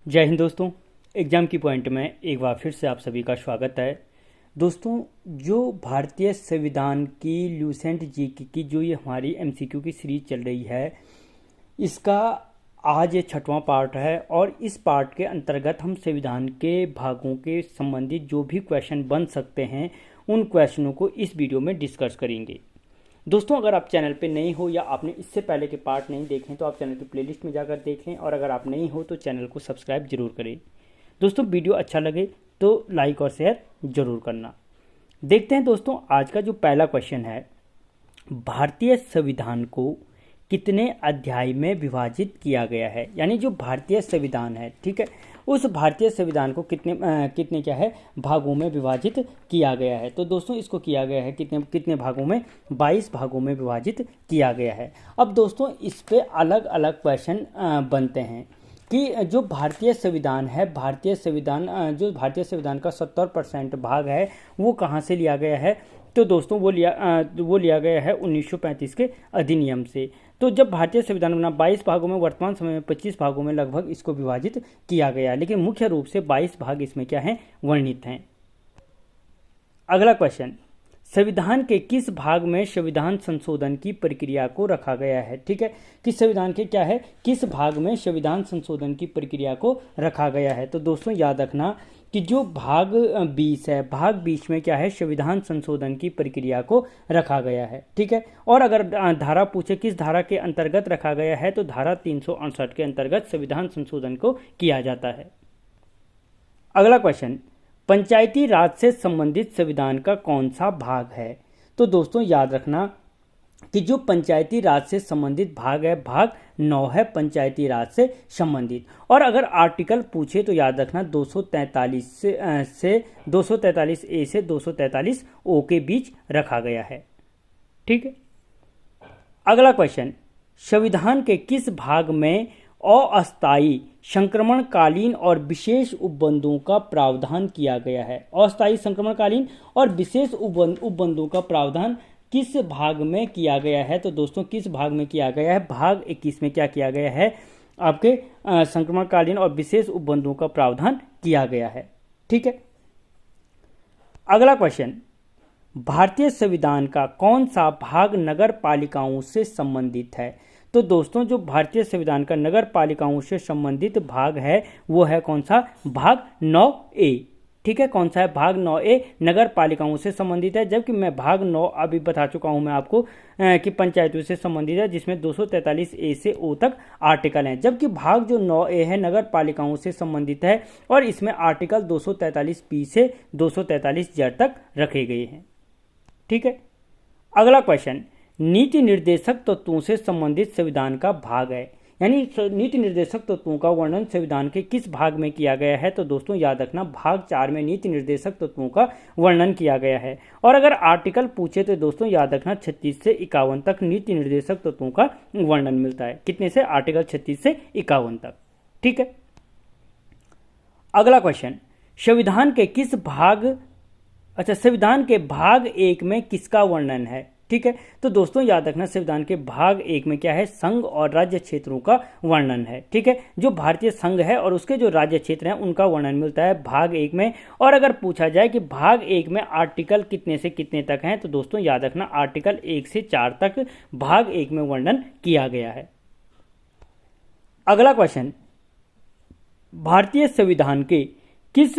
जय हिंद दोस्तों। एग्ज़ाम की पॉइंट में एक बार फिर से आप सभी का स्वागत है। दोस्तों, जो भारतीय संविधान की ल्यूसेंट जीके की जो ये हमारी एमसीक्यू की सीरीज चल रही है, इसका आज ये 6वां पार्ट है और इस पार्ट के अंतर्गत हम संविधान के भागों के संबंधित जो भी क्वेश्चन बन सकते हैं उन क्वेश्चनों को इस वीडियो में डिस्कस करेंगे। दोस्तों, अगर आप चैनल पे नए हो या आपने इससे पहले के पार्ट नहीं देखे तो आप चैनल की प्लेलिस्ट में जाकर देख लें, और अगर आप नहीं हो तो चैनल को सब्सक्राइब जरूर करें। दोस्तों, वीडियो अच्छा लगे तो लाइक और शेयर जरूर करना। देखते हैं दोस्तों, आज का जो पहला क्वेश्चन है, भारतीय संविधान को कितने अध्याय में विभाजित किया गया है। यानी जो भारतीय संविधान है, ठीक है, उस भारतीय संविधान को कितने क्या है भागों में विभाजित किया गया है। तो दोस्तों, इसको किया गया है कितने भागों में, 22 भागों में विभाजित किया गया है। अब दोस्तों, इस पे अलग अलग क्वेश्चन बनते हैं कि जो भारतीय संविधान है, जो भारतीय संविधान का 70% भाग है वो कहाँ से लिया गया है। तो दोस्तों, वो लिया गया है 1935 के अधिनियम से। तो जब भारतीय संविधान बना 22 भागों में, वर्तमान समय में 25 भागों में लगभग इसको विभाजित किया गया है, लेकिन मुख्य रूप से 22 भाग इसमें क्या है, वर्णित हैं। अगला क्वेश्चन, संविधान के किस भाग में संविधान संशोधन की प्रक्रिया को रखा गया है। ठीक है, कि संविधान के क्या है, किस भाग में संविधान संशोधन की प्रक्रिया को रखा गया है। तो दोस्तों, याद रखना कि जो भाग 20 है, भाग 20 में क्या है, संविधान संशोधन की प्रक्रिया को रखा गया है। ठीक है, और अगर धारा पूछे किस धारा के अंतर्गत रखा गया है, तो धारा 368 के अंतर्गत संविधान संशोधन को किया जाता है। अगला क्वेश्चन, पंचायती राज से संबंधित संविधान का कौन सा भाग है। तो दोस्तों, याद रखना कि जो पंचायती राज से संबंधित भाग है, भाग 9 है, पंचायती राज से संबंधित। और अगर आर्टिकल पूछे तो याद रखना 243 से 243 ए से 243 ओ के बीच रखा गया है। ठीक है, अगला क्वेश्चन, संविधान के किस भाग में अस्थायी संक्रमणकालीन और विशेष उपबंधों का प्रावधान किया गया है। अस्थायी संक्रमणकालीन और विशेष उपबंधों का प्रावधान किस भाग में किया गया है। तो दोस्तों, किस भाग में किया गया है, भाग 21 में क्या किया गया है, आपके संक्रमणकालीन और विशेष उपबंधों का प्रावधान किया गया है। ठीक है, अगला क्वेश्चन, भारतीय संविधान का कौन सा भाग नगर पालिकाओं से संबंधित है। तो दोस्तों, जो भारतीय संविधान का नगर पालिकाओं से संबंधित भाग है वो है कौन सा, भाग 9A। ठीक है, कौन सा है, भाग 9A नगर पालिकाओं से संबंधित है। जबकि मैं भाग 9 अभी बता चुका हूं मैं आपको कि पंचायतों से संबंधित है, जिसमें 243A से O तक आर्टिकल हैं। जबकि भाग जो 9A है नगर पालिकाओं से संबंधित है और इसमें आर्टिकल 243P से 243Z तक रखे गए हैं। ठीक है, अगला क्वेश्चन, नीति निर्देशक तत्वों से संबंधित संविधान का भाग है। यानी नीति निर्देशक तत्वों का वर्णन संविधान के किस भाग में किया गया है। तो दोस्तों, याद रखना भाग 4 में नीति निर्देशक तत्वों का वर्णन किया गया है। और अगर आर्टिकल पूछे तो दोस्तों, याद रखना 36 से 51 तक नीति निर्देशक तत्वों का वर्णन मिलता है। कितने से, आर्टिकल 36 से 51 तक। ठीक है, अगला क्वेश्चन, संविधान के किस भाग संविधान के भाग 1 में किसका वर्णन है। ठीक है, तो दोस्तों, याद रखना संविधान के भाग 1 में क्या है, संघ और राज्य क्षेत्रों का वर्णन है। ठीक है, जो भारतीय संघ है और उसके जो राज्य क्षेत्र हैं उनका वर्णन मिलता है भाग 1 में। और अगर पूछा जाए कि भाग 1 में आर्टिकल कितने से कितने तक हैं, तो दोस्तों, याद रखना आर्टिकल 1 से 4 तक भाग 1 में वर्णन किया गया है। अगला क्वेश्चन, भारतीय संविधान के किस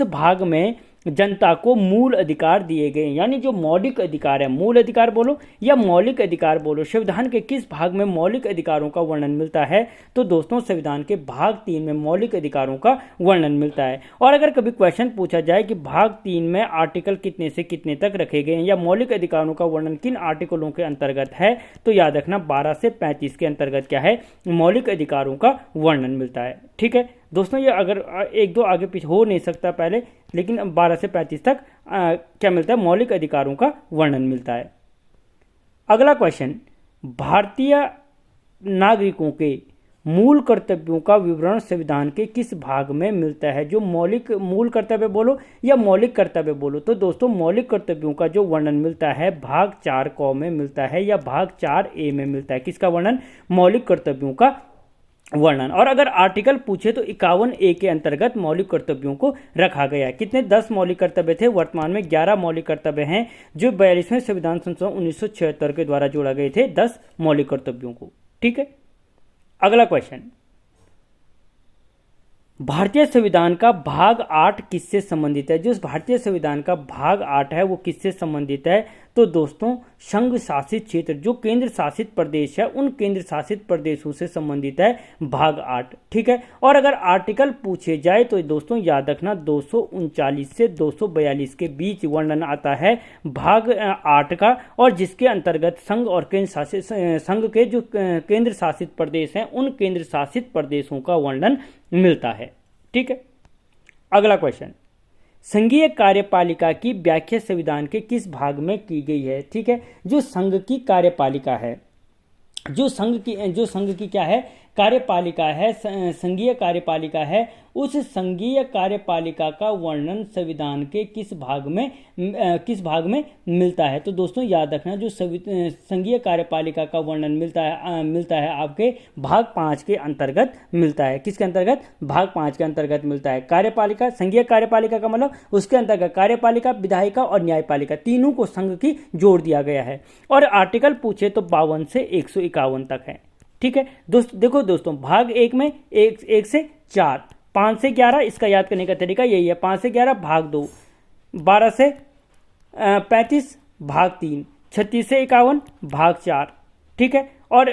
भाग में जनता को मूल अधिकार दिए गए। यानी जो मौलिक अधिकार है, मूल अधिकार बोलो या मौलिक अधिकार बोलो, संविधान के किस भाग में मौलिक अधिकारों का वर्णन मिलता है। तो दोस्तों, संविधान के भाग 3 में मौलिक अधिकारों का वर्णन मिलता है। और अगर कभी क्वेश्चन पूछा जाए कि भाग 3 में आर्टिकल कितने से कितने तक रखे गए हैं या मौलिक अधिकारों का वर्णन किन आर्टिकलों के अंतर्गत है, तो याद रखना 12 से 35 के अंतर्गत क्या है, मौलिक अधिकारों का वर्णन मिलता है। ठीक है दोस्तों, ये अगर 1-2 आगे पीछे हो नहीं सकता पहले, लेकिन 12 से 35 तक क्या मिलता है, मौलिक अधिकारों का वर्णन मिलता है। अगला क्वेश्चन, भारतीय नागरिकों के मूल कर्तव्यों का विवरण संविधान के किस भाग में मिलता है। जो मूल कर्तव्य बोलो या मौलिक कर्तव्य बोलो, तो दोस्तों, मौलिक कर्तव्यों का जो वर्णन मिलता है भाग 4 क में मिलता है या भाग 4A में मिलता है। किसका वर्णन, मौलिक कर्तव्यों का वर्णन। और अगर आर्टिकल पूछे तो 51A के अंतर्गत मौलिक कर्तव्यों को रखा गया है। कितने? 10 मौलिक कर्तव्य थे, वर्तमान में 11 मौलिक कर्तव्य हैं जो 42वें संविधान संशोधन 1976 के द्वारा जोड़ा गए थे 10 मौलिक कर्तव्यों को। ठीक है, अगला क्वेश्चन, भारतीय संविधान का भाग 8 किससे संबंधित है? जो भारतीय संविधान का भाग 8 है वो किससे संबंधित है? तो दोस्तों संघ शासित क्षेत्र, जो केंद्र शासित प्रदेश है, उन केंद्र शासित प्रदेशों से संबंधित है भाग 8। ठीक है, और अगर आर्टिकल पूछे जाए तो दोस्तों याद रखना 239 से 242 के बीच वर्णन आता है भाग 8 का, और जिसके अंतर्गत संघ और केंद्र शासित संघ के जो केंद्र शासित प्रदेश हैं उन केंद्र शासित प्रदेशों का वर्णन मिलता है। ठीक है, अगला क्वेश्चन, संघीय कार्यपालिका की व्याख्या संविधान के किस भाग में की गई है? ठीक है, जो संघ की कार्यपालिका है, जो संघ की क्या है? कार्यपालिका है, संघीय कार्यपालिका है, उस संघीय कार्यपालिका का वर्णन संविधान के किस भाग में मिलता है? तो दोस्तों याद रखना जो संघीय कार्यपालिका का वर्णन मिलता है आपके भाग 5 के अंतर्गत मिलता है। किसके अंतर्गत? भाग 5 के अंतर्गत मिलता है। कार्यपालिका, संघीय कार्यपालिका का मतलब उसके अंतर्गत कार्यपालिका, विधायिका और न्यायपालिका तीनों को संघ की जोड़ दिया गया है। और आर्टिकल पूछे तो 52 से 151 तक है। ठीक है देखो दोस्तों, भाग 1 में 1 से 4, 5 से 11, इसका याद करने का तरीका यही है। 5 से 11 भाग 2, 12 से 35 भाग 3, 36 से 51 भाग 4। ठीक है, और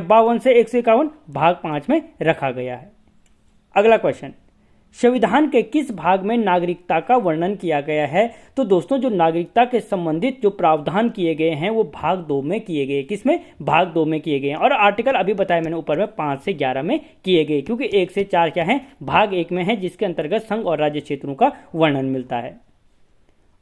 52 से 151 भाग 5 में रखा गया है। अगला क्वेश्चन, संविधान के किस भाग में नागरिकता का वर्णन किया गया है? तो दोस्तों जो नागरिकता के संबंधित जो प्रावधान किए गए हैं वो भाग 2 में किए गए। किसमें? भाग 2 में किए गए हैं। और आर्टिकल अभी बताया मैंने ऊपर में 5 से 11 में किए गए, क्योंकि 1 से 4 क्या है? भाग 1 में है, जिसके अंतर्गत संघ और राज्य क्षेत्रों का वर्णन मिलता है।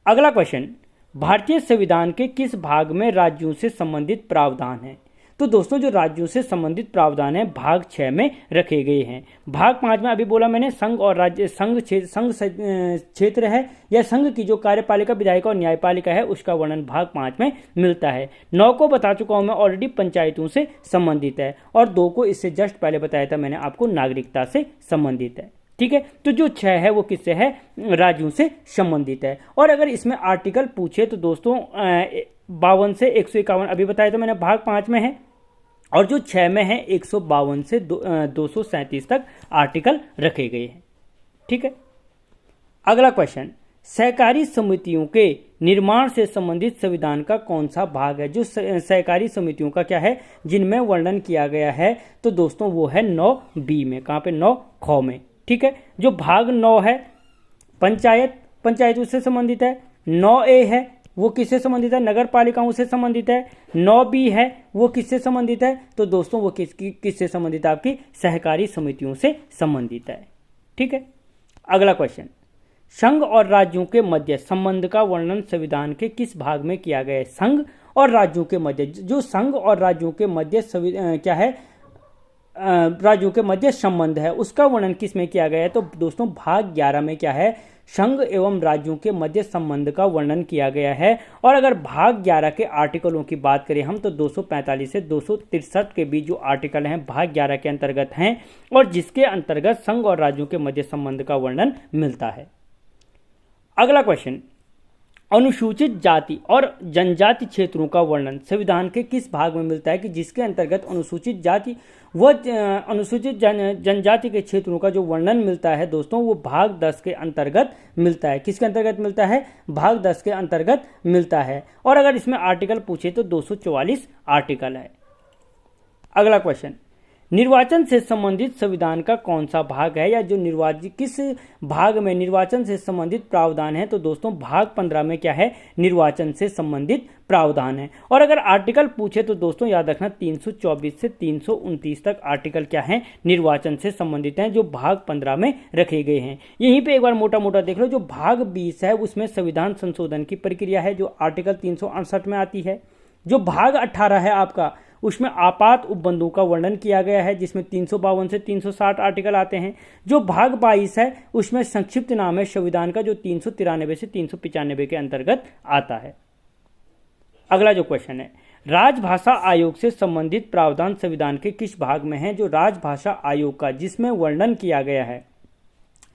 अगला क्वेश्चन, भारतीय संविधान के किस भाग में राज्यों से संबंधित प्रावधान है? तो दोस्तों जो राज्यों से संबंधित प्रावधान है भाग 6 में रखे गए हैं। भाग 5 में अभी बोला मैंने संघ और राज्य, संघ क्षेत्र है या संघ की जो कार्यपालिका, विधायिका और न्यायपालिका है उसका वर्णन भाग 5 में मिलता है। 9 को बता चुका हूं मैं ऑलरेडी, पंचायतों से संबंधित है, और 2 को इससे जस्ट पहले बताया था मैंने आपको, नागरिकता से संबंधित है। ठीक है, तो जो 6 है वो किससे है? राज्यों से संबंधित है। और अगर इसमें आर्टिकल पूछे तो दोस्तों 52 से 151 अभी बताया था मैंने भाग 5 में है, और जो 6 में है 152 से 237 तक आर्टिकल रखे गए हैं। ठीक है, अगला क्वेश्चन, सहकारी समितियों के निर्माण से संबंधित संविधान का कौन सा भाग है? जो सहकारी समितियों का क्या है जिनमें वर्णन किया गया है? तो दोस्तों वो है 9B में। कहां पे? 9 ख में। ठीक है, जो भाग 9 है पंचायत उससे संबंधित है। 9A है वो किससे संबंधित है? नगर पालिकाओं से संबंधित है। 9B है वो किससे संबंधित है? तो दोस्तों वो किससे संबंधित है? आपकी सहकारी समितियों से संबंधित है। ठीक है, अगला क्वेश्चन, संघ और राज्यों के मध्य संबंध का वर्णन संविधान के किस भाग में किया गया है? संघ और राज्यों के मध्य, जो संघ और राज्यों के मध्य क्या है? राज्यों के मध्य संबंध है, उसका वर्णन किस में किया गया है? तो दोस्तों भाग 11 में क्या है? संघ एवं राज्यों के मध्य संबंध का वर्णन किया गया है। और अगर भाग 11 के आर्टिकलों की बात करें हम तो 245 से 263 के बीच जो आर्टिकल हैं भाग 11 के अंतर्गत हैं, और जिसके अंतर्गत संघ और राज्यों के मध्य संबंध का वर्णन मिलता है। अगला क्वेश्चन, अनुसूचित जाति और जनजाति क्षेत्रों का वर्णन संविधान के किस भाग में मिलता है? कि जिसके अंतर्गत अनुसूचित जाति व अनुसूचित जनजाति के क्षेत्रों का जो वर्णन मिलता है दोस्तों वो भाग 10 के अंतर्गत मिलता है। किसके अंतर्गत मिलता है? भाग 10 के अंतर्गत मिलता है। और अगर इसमें आर्टिकल पूछे तो 244 आर्टिकल है। अगला क्वेश्चन, निर्वाचन से संबंधित संविधान का कौन सा भाग है, या जो किस भाग में निर्वाचन से संबंधित प्रावधान है? तो दोस्तों भाग 15 में क्या है? निर्वाचन से संबंधित प्रावधान है। और अगर आर्टिकल पूछे तो दोस्तों याद रखना 324 से 329 तक आर्टिकल क्या है? निर्वाचन से संबंधित हैं, जो भाग 15 में रखे गए हैं। यहीं पे एक बार मोटा मोटा देख लो, जो भाग 20 है उसमें संविधान संशोधन की प्रक्रिया है जो आर्टिकल 368 में आती है। जो भाग 18 है आपका उसमें आपात उपबंधों का वर्णन किया गया है जिसमें 352 से 360 आर्टिकल आते हैं। जो भाग 22 है उसमें संक्षिप्त नाम है संविधान का, जो 393 से 395 के अंतर्गत आता है। अगला जो क्वेश्चन है, राजभाषा आयोग से संबंधित प्रावधान संविधान के किस भाग में है? जो राजभाषा आयोग का जिसमें वर्णन किया गया है,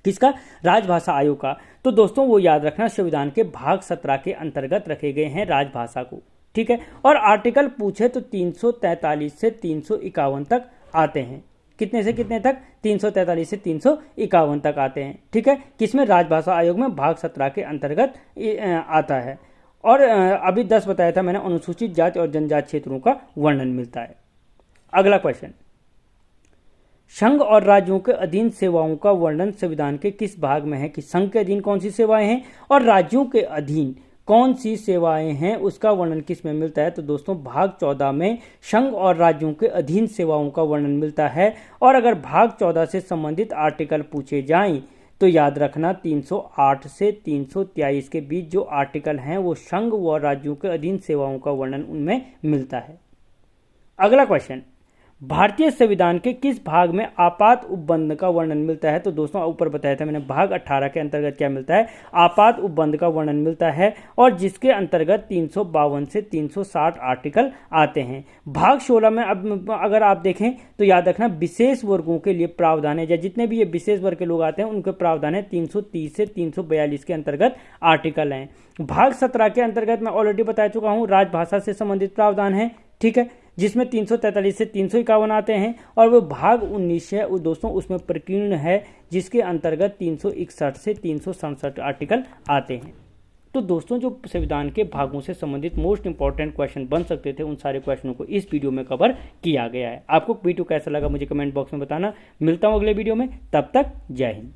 किसका? राजभाषा आयोग का। तो दोस्तों वो याद रखना, संविधान के भाग 17 के अंतर्गत रखे गए हैं राजभाषा को, ठीक है। और आर्टिकल पूछे तो 343 से 351 तक आते हैं। कितने से कितने तक? 343 से 351 तक आते हैं, ठीक है। किसमें? राजभाषा आयोग में भाग 17 के अंतर्गत आता है। और अभी 10 बताया था मैंने, अनुसूचित जाति और जनजाति क्षेत्रों का वर्णन मिलता है। अगला क्वेश्चन, संघ और राज्यों के अधीन सेवाओं का वर्णन संविधान के किस भाग में है? कि संघ के अधीन कौन सी सेवाएं हैं और राज्यों के अधीन कौन सी सेवाएं हैं, उसका वर्णन किस में मिलता है? तो दोस्तों भाग 14 में संघ और राज्यों के अधीन सेवाओं का वर्णन मिलता है। और अगर भाग 14 से संबंधित आर्टिकल पूछे जाएं तो याद रखना 308 से 323 के बीच जो आर्टिकल हैं वो संघ व राज्यों के अधीन सेवाओं का वर्णन उनमें मिलता है। अगला क्वेश्चन, भारतीय संविधान के किस भाग में आपात उपबंध का वर्णन मिलता है? तो दोस्तों ऊपर बताया था मैंने, भाग 18 के अंतर्गत क्या मिलता है? आपात उपबंध का वर्णन मिलता है, और जिसके अंतर्गत 352 से 360 आर्टिकल आते हैं। भाग 16 में अब अगर आप देखें तो याद रखना विशेष वर्गों के लिए प्रावधान है, या जितने भी ये विशेष वर्ग के लोग आते हैं उनके प्रावधान है 330 से 342 के अंतर्गत आर्टिकल हैं। भाग 17 के अंतर्गत मैं ऑलरेडी बता चुका हूँ, राजभाषा से संबंधित प्रावधान है, ठीक है, जिसमें 343 से 351 आते हैं। और वो भाग 19 है वो दोस्तों उसमें प्रकीर्ण है, जिसके अंतर्गत 361 से 367 आर्टिकल आते हैं। तो दोस्तों जो संविधान के भागों से संबंधित मोस्ट इंपॉर्टेंट क्वेश्चन बन सकते थे, उन सारे क्वेश्चनों को इस वीडियो में कवर किया गया है। आपको वीडियो कैसा लगा मुझे कमेंट बॉक्स में बताना। मिलता हूँ अगले वीडियो में, तब तक जय हिंद।